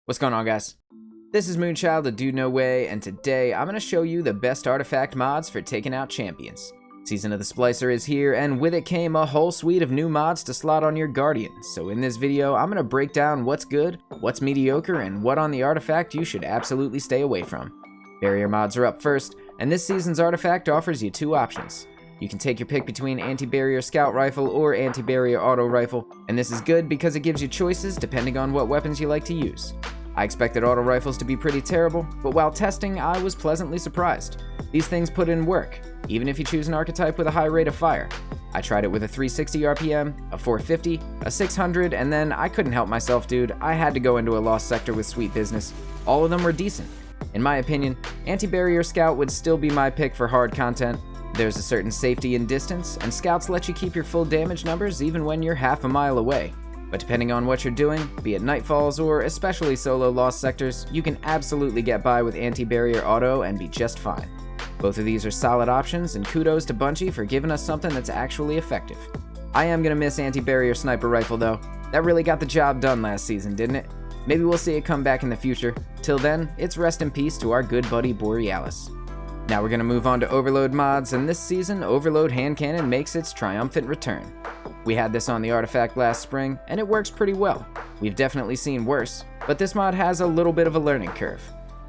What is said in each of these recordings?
What's going on, guys? This is Moonchild, the Dude No Way, and today I'm going to show you the best artifact mods for taking out champions. Season of the Splicer is here, and with it came a whole suite of new mods to slot on your Guardian. So in this video, I'm going to break down what's good, what's mediocre, and what on the artifact you should absolutely stay away from. Barrier mods are up first, and this season's artifact offers you two options. You can take your pick between Anti-Barrier Scout Rifle or Anti-Barrier Auto Rifle, and this is good because it gives you choices depending on what weapons you like to use. I expected auto rifles to be pretty terrible, but while testing, I was pleasantly surprised. These things put in work, even if you choose an archetype with a high rate of fire. I tried it with a 360 RPM, a 450, a 600, and then I couldn't help myself, dude. I had to go into a lost sector with sweet business. All of them were decent. In my opinion, Anti-Barrier Scout would still be my pick for hard content. There's a certain safety in distance, and scouts let you keep your full damage numbers even when you're half a mile away. But depending on what you're doing, be it Nightfalls or especially solo lost sectors, you can absolutely get by with Anti-Barrier Auto and be just fine. Both of these are solid options, and kudos to Bungie for giving us something that's actually effective. I am gonna miss Anti-Barrier Sniper Rifle though. That really got the job done last season, didn't it? Maybe we'll see it come back in the future. Till then, it's rest in peace to our good buddy Borealis. Now we're gonna move on to Overload mods, and this season, Overload Handcannon makes its triumphant return. We had this on the artifact last spring, and it works pretty well. We've definitely seen worse, but this mod has a little bit of a learning curve.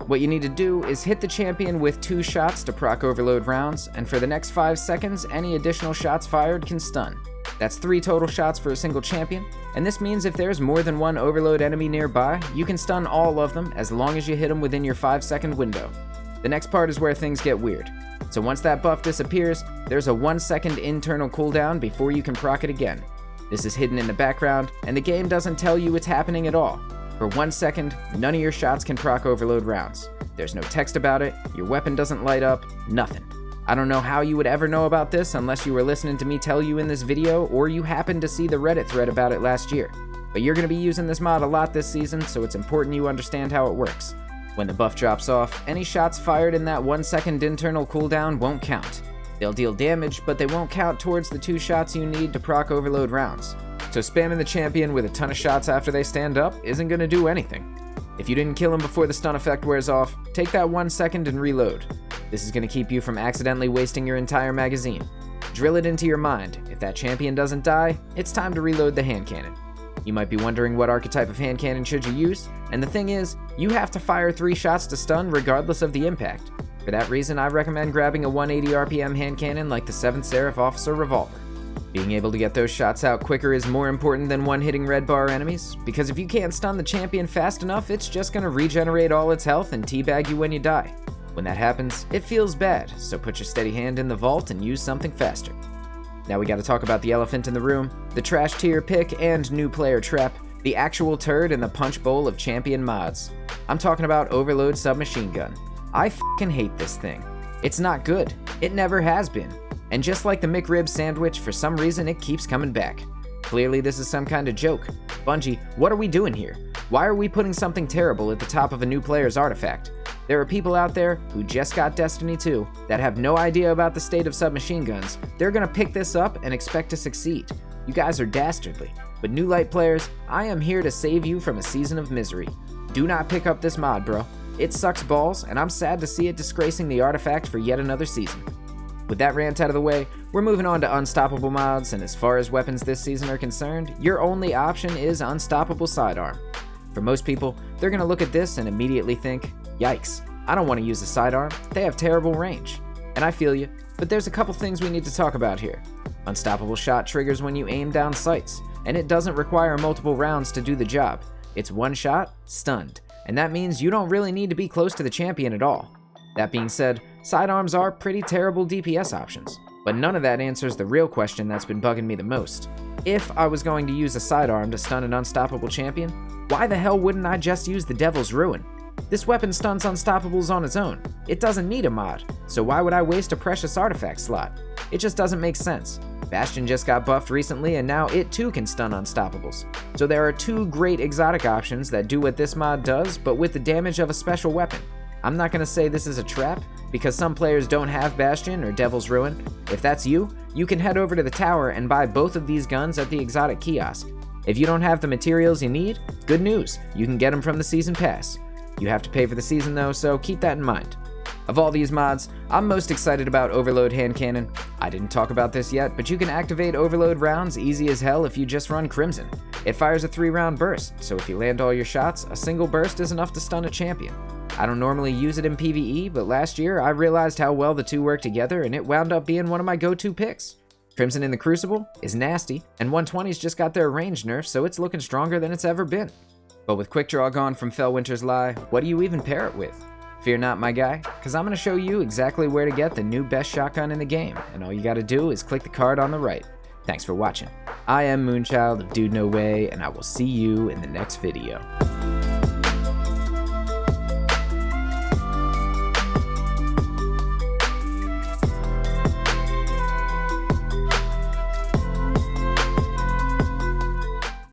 What you need to do is hit the champion with 2 shots to proc overload rounds, and for the next 5 seconds, any additional shots fired can stun. That's 3 total shots for a single champion, and this means if there's more than one overload enemy nearby, you can stun all of them as long as you hit them within your 5-second window. The next part is where things get weird. So once that buff disappears, there's a 1-second internal cooldown before you can proc it again. This is hidden in the background, and the game doesn't tell you it's happening at all. For 1 second, none of your shots can proc overload rounds. There's no text about it, your weapon doesn't light up, nothing. I don't know how you would ever know about this unless you were listening to me tell you in this video, or you happened to see the Reddit thread about it last year. But you're going to be using this mod a lot this season, so it's important you understand how it works. When the buff drops off, any shots fired in that 1-second internal cooldown won't count. They'll deal damage, but they won't count towards the 2 shots you need to proc overload rounds. So spamming the champion with a ton of shots after they stand up isn't going to do anything. If you didn't kill him before the stun effect wears off, take that 1 second and reload. This is going to keep you from accidentally wasting your entire magazine. Drill it into your mind. If that champion doesn't die, it's time to reload the Handcannon. You might be wondering what archetype of Handcannon should you use, and the thing is, you have to fire 3 shots to stun regardless of the impact. For that reason, I recommend grabbing a 180 RPM Handcannon like the 7th Seraph Officer Revolver. Being able to get those shots out quicker is more important than one-hitting red bar enemies, because if you can't stun the champion fast enough, it's just going to regenerate all its health and teabag you when you die. When that happens, it feels bad, so put your steady hand in the vault and use something faster. Now we gotta talk about the elephant in the room, the trash tier pick and new player trap, the actual turd in the punch bowl of champion mods. I'm talking about Overload Submachine Gun. I f***ing hate this thing. It's not good. It never has been. And just like the McRib sandwich, for some reason it keeps coming back. Clearly this is some kind of joke. Bungie, what are we doing here? Why are we putting something terrible at the top of a new player's artifact? There are people out there who just got Destiny 2 that have no idea about the state of submachine guns. They're gonna pick this up and expect to succeed. You guys are dastardly. But new light players, I am here to save you from a season of misery. Do not pick up this mod, bro. It sucks balls, and I'm sad to see it disgracing the artifact for yet another season. With that rant out of the way, we're moving on to Unstoppable mods, and as far as weapons this season are concerned, your only option is Unstoppable Sidearm. For most people, they're gonna look at this and immediately think, yikes, I don't want to use a sidearm, they have terrible range. And I feel you, but there's a couple things we need to talk about here. Unstoppable shot triggers when you aim down sights, and it doesn't require multiple rounds to do the job. It's 1 shot, stunned, and that means you don't really need to be close to the champion at all. That being said, sidearms are pretty terrible DPS options, but none of that answers the real question that's been bugging me the most. If I was going to use a sidearm to stun an unstoppable champion, why the hell wouldn't I just use the Devil's Ruin? This weapon stuns unstoppables on its own. It doesn't need a mod, so why would I waste a precious artifact slot? It just doesn't make sense. Bastion just got buffed recently, and now it too can stun unstoppables. So there are 2 great exotic options that do what this mod does, but with the damage of a special weapon. I'm not going to say this is a trap, because some players don't have Bastion or Devil's Ruin. If that's you, you can head over to the tower and buy both of these guns at the exotic kiosk. If you don't have the materials you need, good news, you can get them from the Season Pass. You have to pay for the season though, so keep that in mind. Of all these mods, I'm most excited about Overload Handcannon. I didn't talk about this yet, but you can activate Overload rounds easy as hell if you just run Crimson. It fires a 3-round burst, so if you land all your shots, a single burst is enough to stun a champion. I don't normally use it in PvE, but last year I realized how well the two work together and it wound up being one of my go-to picks. Crimson in the Crucible is nasty, and 120's just got their range nerf, so it's looking stronger than it's ever been. But with Quick Draw gone from Fellwinter's Lie, what do you even pair it with? Fear not, my guy, because I'm going to show you exactly where to get the new best shotgun in the game, and all you got to do is click the card on the right. Thanks for watching. I am Moonchild of Dude No Way, and I will see you in the next video.